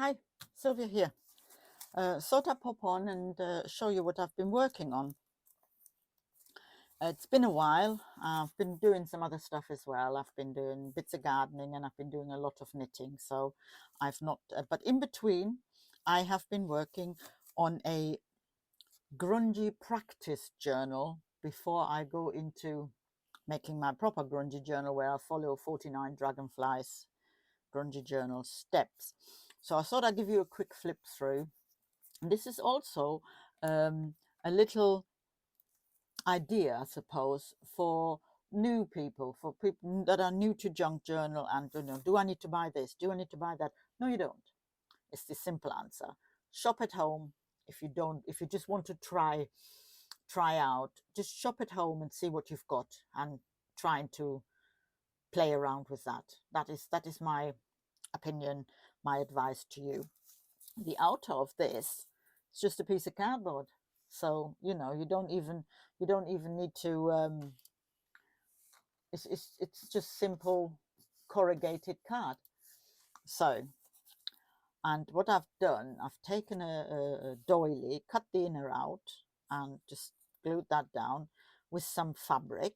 Hi, Sylvia here. Thought I'd pop on and show you what I've been working on. It's been a while. I've been doing some other stuff as well. I've been doing bits of gardening and I've been doing a lot of knitting. So I've not, but in between, I have been working on a grungy practice journal before I go into making my proper grungy journal where I follow 49 dragonflies grungy journal steps. So I thought I'd give you a quick flip through. This is also a little idea, I suppose, for new people, for people that are new to junk journal and, do I need to buy this? Do I need to buy that? No, you don't. It's the simple answer. Shop at home. If you just want to try out, just shop at home and see what you've got and trying to play around with that. That is my opinion, my advice to you. The outer of this is just a piece of cardboard, so you don't even need to it's just simple corrugated card. So, and what I've done, I've taken a doily, cut the inner out and just glued that down with some fabric,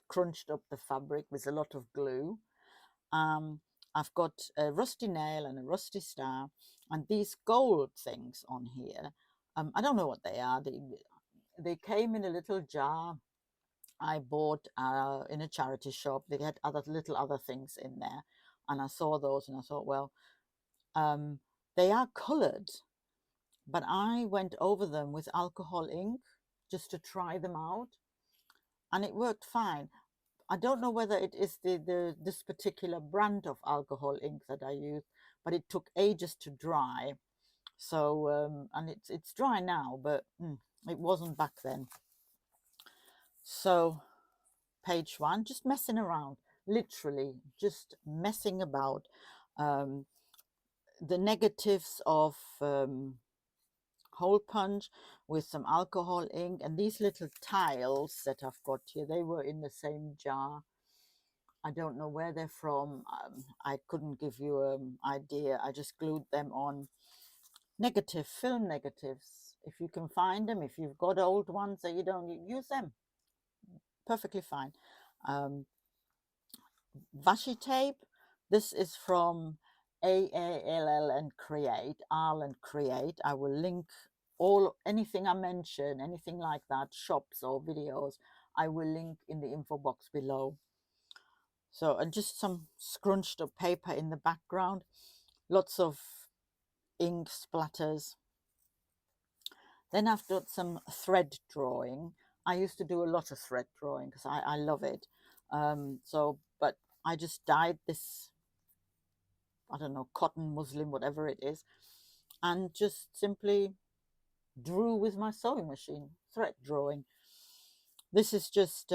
crunched up the fabric with a lot of glue. I've got a rusty nail and a rusty star and these gold things on here. I don't know what they are. They came in a little jar I bought in a charity shop. They had other things in there, and I saw those and I thought, well, they are colored, but I went over them with alcohol ink just to try them out, and it worked fine. I don't know whether it is this particular brand of alcohol ink that I use, but it took ages to dry. So and it's dry now, but it wasn't back then. So page one, just messing around, literally just messing about. The negatives of hole punch with some alcohol ink, and these little tiles that I've got here, they were in the same jar. I don't know where they're from. I couldn't give you an idea. I just glued them on. Negative, film negatives. If you can find them, if you've got old ones that you don't use them, perfectly fine. Washi tape. This is from AALL and Create, Arl and Create. I will link anything I mention, anything like that, shops or videos, I will link in the info box below. So, and just some scrunched up paper in the background, lots of ink splatters. Then I've got some thread drawing. I used to do a lot of thread drawing because I love it. But I just dyed this, I don't know, cotton, muslin, whatever it is, and just simply drew with my sewing machine, thread drawing. This is just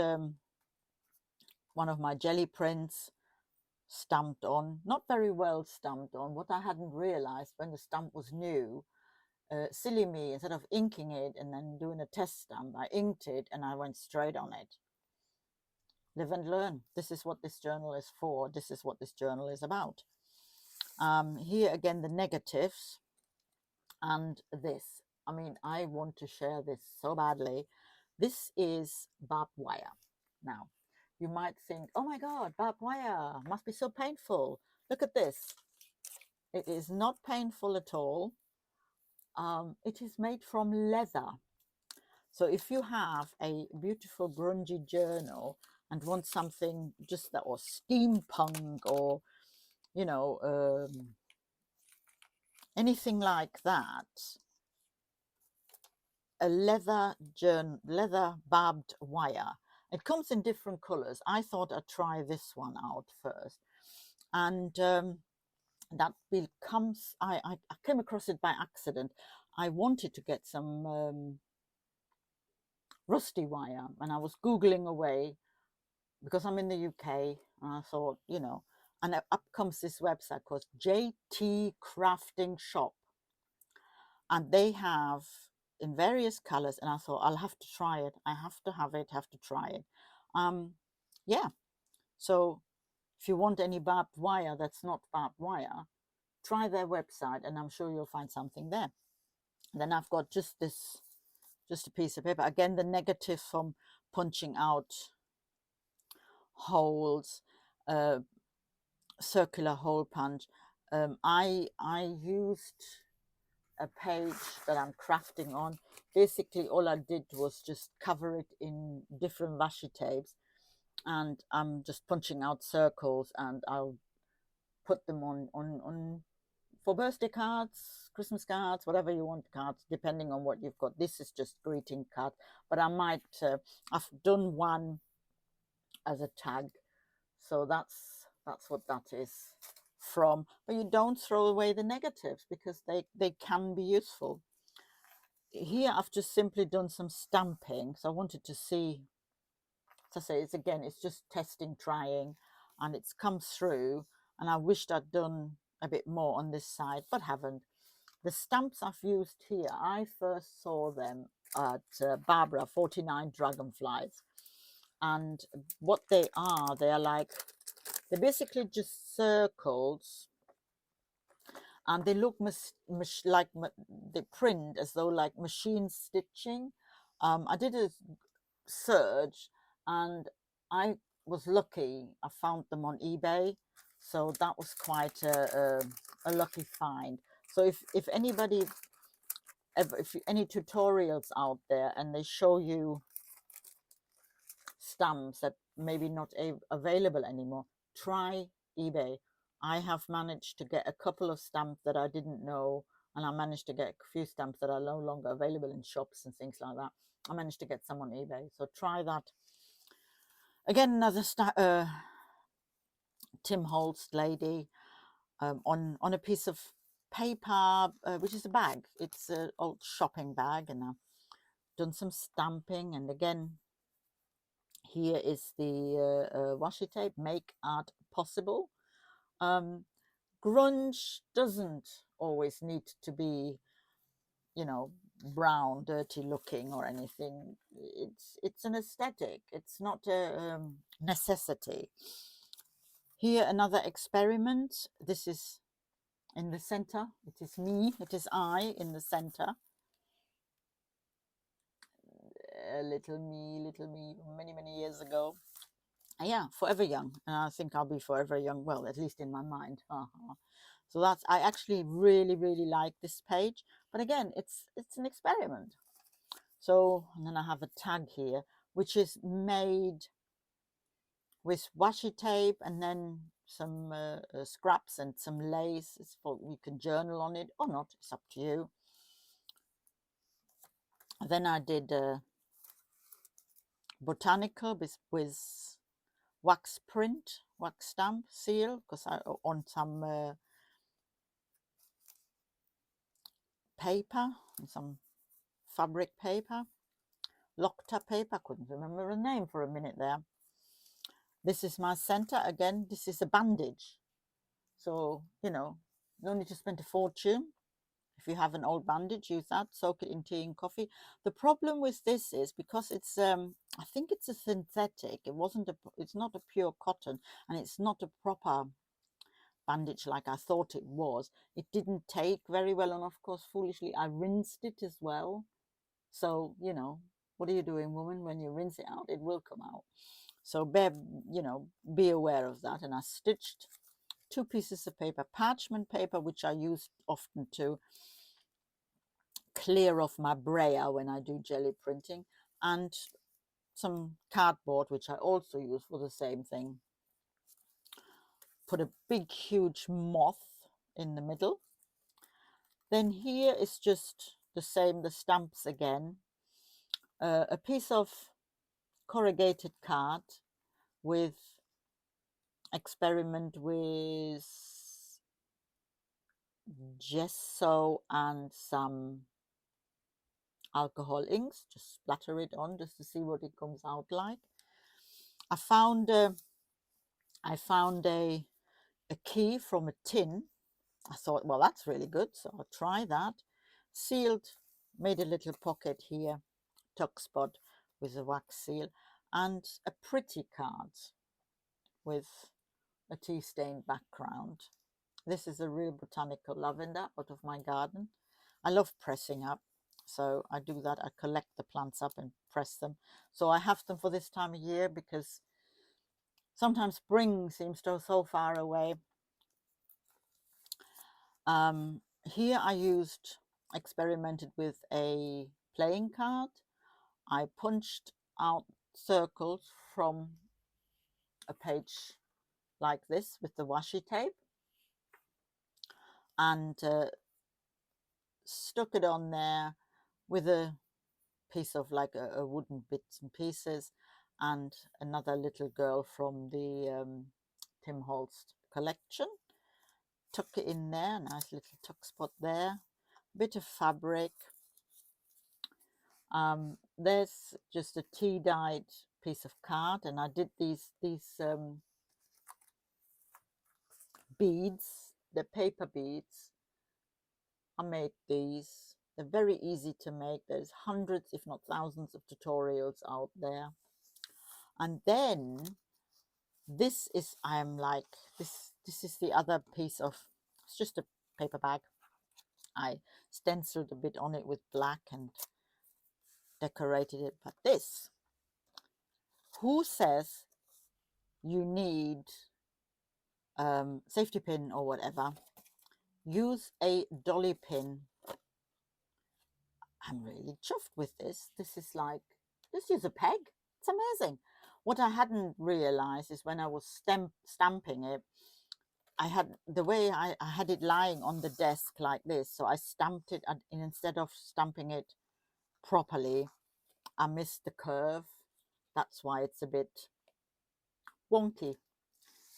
one of my jelly prints stamped on, not very well stamped on. What I hadn't realized when the stamp was new, silly me, instead of inking it and then doing a test stamp, I inked it and I went straight on it. Live and learn. This is what this journal is for. This is what this journal is about. Here again, the negatives and this. I mean, I want to share this so badly. This is barbed wire. Now, you might think, oh my God, barbed wire must be so painful. Look at this. It is not painful at all. It is made from leather. So if you have a beautiful grungy journal and want something just that, or steampunk, or anything like that, a leather barbed wire. It comes in different colors. I thought I'd try this one out first, and that becomes, I came across it by accident. I wanted to get some rusty wire, and I was googling away because I'm in the UK, and I thought, and up comes this website called JT Crafting Shop, and they have in various colors, and I thought, I'll have to try it. I have to have it, have to try it. Yeah, so if you want any barbed wire that's not barbed wire, try their website and I'm sure you'll find something there. And then I've got just this, just a piece of paper. Again, the negative from punching out holes, circular hole punch. I used a page that I'm crafting on. Basically, all I did was just cover it in different washi tapes, and I'm just punching out circles, and I'll put them on for birthday cards, Christmas cards, whatever you want cards, depending on what you've got. This is just greeting card, but I might, I've done one as a tag, so that's what that is from. But you don't throw away the negatives because they can be useful. Here I've just simply done some stamping, so I wanted to see, as I say, it's just testing, trying, and it's come through, and I wished I'd done a bit more on this side, but haven't. The stamps I've used here, I first saw them at Barbara 49 Dragonflies, and what they are they're basically just circles, and they look like they print as though like machine stitching. I did a search and I was lucky. I found them on eBay, so that was quite a lucky find. So if anybody if any tutorials out there and they show you stamps that maybe not available anymore, try eBay. I have managed to get a couple of stamps that I didn't know, and I managed to get a few stamps that are no longer available in shops and things like that. I managed to get some on eBay, so try that. Again, another Tim Holtz lady, on a piece of paper, which is a bag. It's an old shopping bag, and I've done some stamping. And again, here is the washi tape, make art possible. Grunge doesn't always need to be, you know, brown, dirty looking or anything. It's an aesthetic. It's not a necessity. Here, another experiment. This is in the center. It is me. It is I in the center. Little me, many years ago. Yeah, forever young. And I think I'll be forever young. Well, at least in my mind. So that's, I actually really like this page. But again, it's an experiment. So, and then I have a tag here, which is made with washi tape and then some scraps and some lace. It's for, you can journal on it or not, it's up to you. Then I did botanical with wax print, wax stamp seal, because I on some paper, some fabric paper, Locta paper. I couldn't remember the name for a minute there. This is my center. Again, this is a bandage, so you know, no need to spend a fortune. If you have an old bandage, use that, soak it in tea and coffee. The problem with this is because it's I think it's a synthetic. It's not a pure cotton, and it's not a proper bandage like I thought it was. It didn't take very well, and of course, foolishly, I rinsed it as well. So, you know, what are you doing, woman? When you rinse it out, it will come out. So be aware of that. And I stitched 2 pieces of paper, parchment paper, which I use often to clear off my brayer when I do jelly printing, and some cardboard, which I also use for the same thing. Put a big, huge moth in the middle. Then here is just the same, the stamps again. A piece of corrugated card with experiment with gesso and some alcohol inks. Just splatter it on just to see what it comes out like. I found a key from a tin. I thought, well, that's really good, so I'll try that. Sealed, made a little pocket here, tuck spot with a wax seal, and a pretty card with a tea stained background. This is a real botanical lavender out of my garden. I love pressing up, so I do that. I collect the plants up and press them. So I have them for this time of year because sometimes spring seems so far away. Here I experimented with a playing card. I punched out circles from a page like this with the washi tape and stuck it on there with a piece of like a wooden bits and pieces and another little girl from the Tim Holtz collection. Tuck it in there, nice little tuck spot there, bit of fabric. There's just a tea dyed piece of card, and I did these beads, the paper beads. I made these. They're very easy to make. There's hundreds, if not thousands, of tutorials out there. And then this is, I'm like, this is the other piece of, it's just a paper bag. I stenciled a bit on it with black and decorated it. But this, who says you need safety pin or whatever? Use a dolly pin. I'm really chuffed with this. This is like, just use a peg. It's amazing. What I hadn't realized is when I was stamping it, I had the way I had it lying on the desk like this. So I stamped it, and instead of stamping it properly, I missed the curve. That's why it's a bit wonky.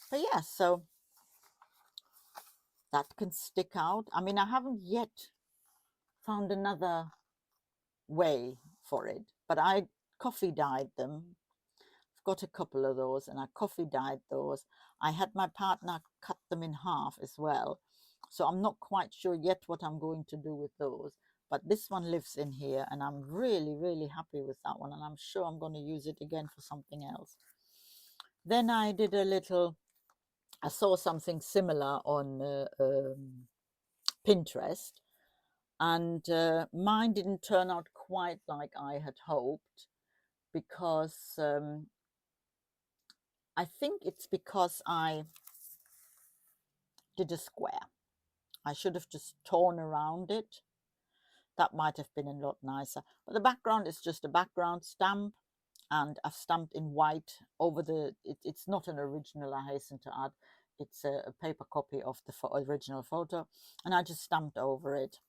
But yeah, so that can stick out. I mean, I haven't yet found another way for it, but I coffee dyed them. I've got a couple of those, and I coffee dyed those. I had my partner cut them in half as well, so I'm not quite sure yet what I'm going to do with those, but this one lives in here, and I'm really happy with that one, and I'm sure I'm going to use it again for something else. Then I did a little, I saw something similar on Pinterest, and mine didn't turn out quite like I had hoped, because I think it's because I did a square. I should have just torn around it. That might have been a lot nicer. But the background is just a background stamp, and I've stamped in white over the, it's not an original, I hasten to add. It's a paper copy of the original photo, and I just stamped over it.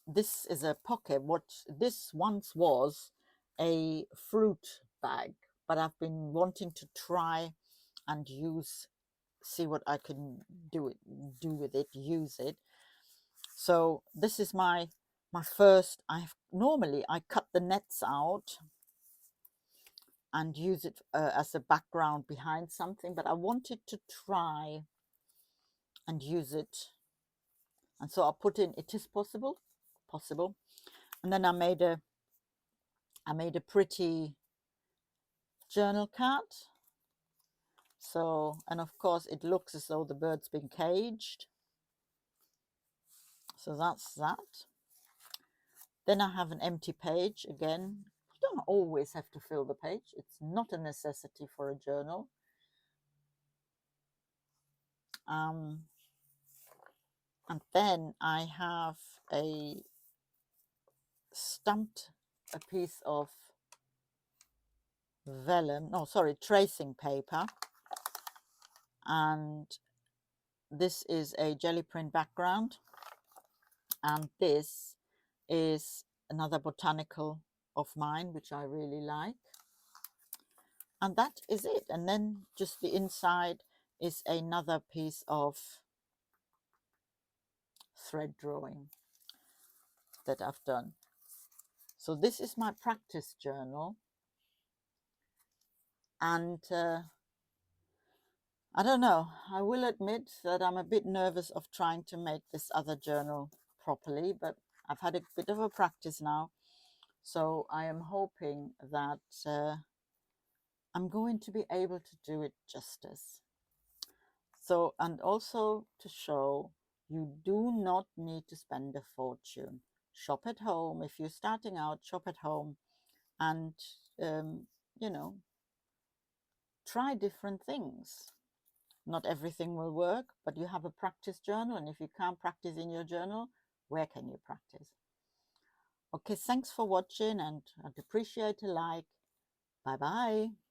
This is a pocket. What this once was a fruit bag, but I've been wanting to try and see what I can do with it, use it. So this is my first. Normally I cut the nets out and use it as a background behind something, but I wanted to try and use it, and so I put in it is possible, and then I made a pretty journal card. So, and of course it looks as though the bird's been caged. So that's that. Then I have an empty page again. You don't always have to fill the page. It's not a necessity for a journal. And then I have stamped a piece of vellum, no, sorry, tracing paper. And this is a jelly print background. And this is another botanical of mine, which I really like. And that is it. And then just the inside is another piece of thread drawing that I've done. So this is my practice journal. And I don't know, I will admit that I'm a bit nervous of trying to make this other journal properly, but I've had a bit of a practice now. So I am hoping that I'm going to be able to do it justice. So, and also to show you do not need to spend a fortune. Shop at home. If you're starting out, shop at home and, you know, try different things. Not everything will work, but you have a practice journal. And if you can't practice in your journal, where can you practice? Okay, thanks for watching and I'd appreciate a like. Bye bye.